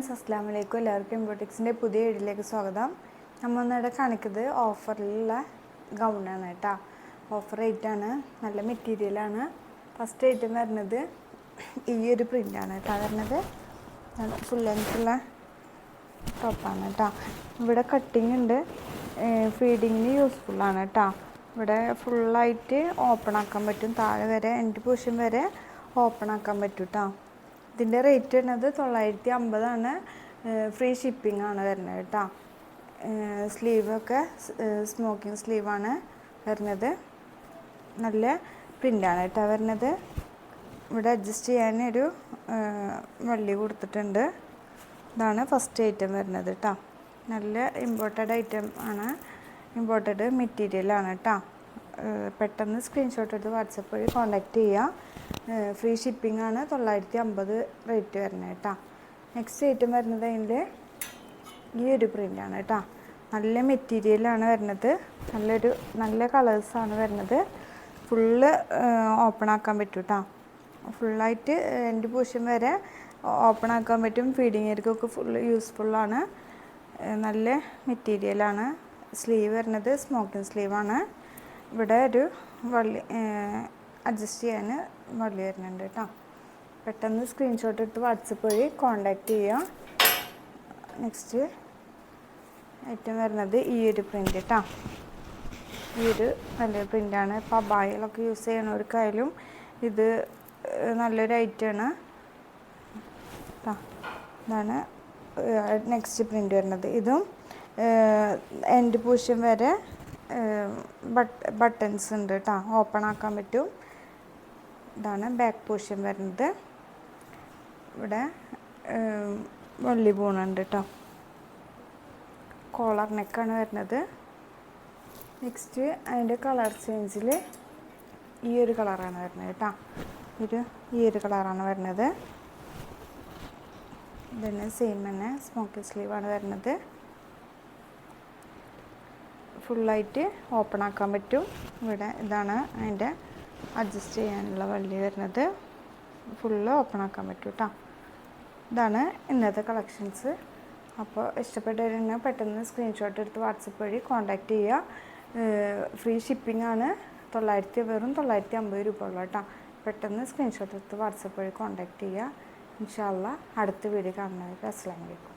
അസ്സലാമലൈക്കും. എല്ലാവർക്കും ഇമ്പോർട്ടിക്സിൻ്റെ പുതിയ വീഡിയോയിലേക്ക് സ്വാഗതം. നമ്മൾ ഇന്നിവിടെ കാണിക്കുന്നത് ഓഫറിലുള്ള ഗൗണാണ് കേട്ടോ. ഓഫർ റേറ്റാണ്, നല്ല മെറ്റീരിയലാണ്. ഫസ്റ്റ് ഐറ്റം വരുന്നത് ഈ ഒരു പ്രിൻ്റാണ് കേട്ടോ വരുന്നത്. ഫുൾ ലെങ്ത്തുള്ള ടോപ്പാണ് കേട്ടോ. ഇവിടെ കട്ടിങ് ഉണ്ട്, ഫീഡിങ്ങിന് യൂസ്ഫുള്ളാണ് കേട്ടോ. ഇവിടെ ഫുള്ളായിട്ട് ഓപ്പൺ ആക്കാൻ പറ്റും, താഴെ വരെ എൻഡ് പോർഷൻ വരെ ഓപ്പൺ ആക്കാൻ പറ്റും കേട്ടോ. ഇതിൻ്റെ റേറ്റ് വരുന്നത് 950 ഫ്രീ ഷിപ്പിംഗ് ആണ് വരുന്നത് കേട്ടോ. സ്ലീവൊക്കെ സ്മോക്കിങ് സ്ലീവാണ് വരുന്നത്. നല്ല പ്രിൻ്റാണ് കേട്ടോ വരുന്നത്. ഇവിടെ അഡ്ജസ്റ്റ് ചെയ്യാനൊരു വള്ളി കൊടുത്തിട്ടുണ്ട്. ഇതാണ് ഫസ്റ്റ് ഐറ്റം വരുന്നത് കേട്ടോ. നല്ല ഇമ്പോർട്ടഡ് ഐറ്റം ആണ്, ഇമ്പോർട്ടഡ് മെറ്റീരിയലാണ് കേട്ടോ. പെട്ടെന്ന് സ്ക്രീൻഷോട്ട് എടുത്ത് വാട്സപ്പ് വഴി കോൺടാക്റ്റ് ചെയ്യുക. ഫ്രീ ഷിപ്പിംഗ് ആണ്, 950 റേറ്റ് വരുന്നത് കേട്ടോ. നെക്സ്റ്റ് ഐറ്റം വരുന്നത് അതിൻ്റെ ഈ ഒരു പ്രിൻ്റാണ് കേട്ടോ. നല്ല മെറ്റീരിയലാണ് വരുന്നത്, നല്ല കളേഴ്സാണ് വരുന്നത്. ഫുള്ള് ഓപ്പൺ ആക്കാൻ പറ്റും കേട്ടോ. ഫുള്ളായിട്ട് എൻ്റെ പോർഷൻ വരെ ഓപ്പൺ ആക്കാൻ പറ്റും. ഫീഡിങ്ങർക്കൊക്കെ ഫുള്ള് യൂസ്ഫുള്ളാണ്. നല്ല മെറ്റീരിയലാണ്. സ്ലീവ് വരുന്നത് സ്മോക്കിങ് സ്ലീവാണ്. ഇവിടെ ഒരു വള്ളി അഡ്ജസ്റ്റ് ചെയ്യാൻ വള്ളി വരുന്നുണ്ട് കേട്ടോ. പെട്ടെന്ന് സ്ക്രീൻഷോട്ട് എടുത്ത് വാട്സപ്പ് വഴി കോൺടാക്റ്റ് ചെയ്യുക. നെക്സ്റ്റ് ഐറ്റം വരുന്നത് ഈ ഒരു പ്രിൻ്റ് കേട്ടോ. ഈ ഒരു നല്ലൊരു പ്രിൻ്റാണ്. ഇപ്പോൾ അബായകളൊക്കെ യൂസ് ചെയ്യണവർക്കായാലും ഇത് നല്ലൊരു ഐറ്റമാണ് കേട്ടോ. ഇതാണ് നെക്സ്റ്റ് പ്രിൻ്റ് വരുന്നത്. ഇതും എൻഡ് പോർഷൻ വരെ ബട്ടൺസ് ഉണ്ട് കേട്ടോ, ഓപ്പൺ ആക്കാൻ പറ്റും. ഇതാണ് ബാക്ക് പോർഷൻ വരുന്നത്. ഇവിടെ വള്ളി പോണുണ്ട് കേട്ടോ. കോളർ നെക്കാണ് വരുന്നത്. നെക്സ്റ്റ് അതിൻ്റെ കളർ ചേഞ്ചിൽ ഈ ഒരു കളറാണ് വരുന്നത് കേട്ടോ. ഈ ഒരു കളറാണ് വരുന്നത്. ഇതിന് സെയിം തന്നെ സ്മോക്കി സ്ലീവാണ് വരുന്നത്. ഫുള്ളായിട്ട് ഓപ്പൺ ആക്കാൻ പറ്റും. ഇവിടെ ഇതാണ് അതിൻ്റെ അഡ്ജസ്റ്റ് ചെയ്യാനുള്ള വള്ളി വരുന്നത്. ഫുള്ള് ഓപ്പൺ ആക്കാൻ പറ്റും കേട്ടോ. ഇതാണ് ഇന്നത്തെ കളക്ഷൻസ്. അപ്പോൾ ഇഷ്ടപ്പെട്ടവരെന്നെ പെട്ടെന്ന് സ്ക്രീൻഷോട്ട് എടുത്ത് വാട്സപ്പ് വഴി കോൺടാക്റ്റ് ചെയ്യുക. ഫ്രീ ഷിപ്പിംഗ് ആണ്, വെറും 950 രൂപ ഉള്ളൂ കേട്ടോ. പെട്ടെന്ന് സ്ക്രീൻഷോട്ട് എടുത്ത് വാട്സപ്പ് വഴി കോൺടാക്റ്റ് ചെയ്യുക. ഇൻഷാ അല്ലാഹ് അടുത്ത വീഡിയോ കാണുന്നവർക്ക് അസ്സലാമു അലൈക്കും.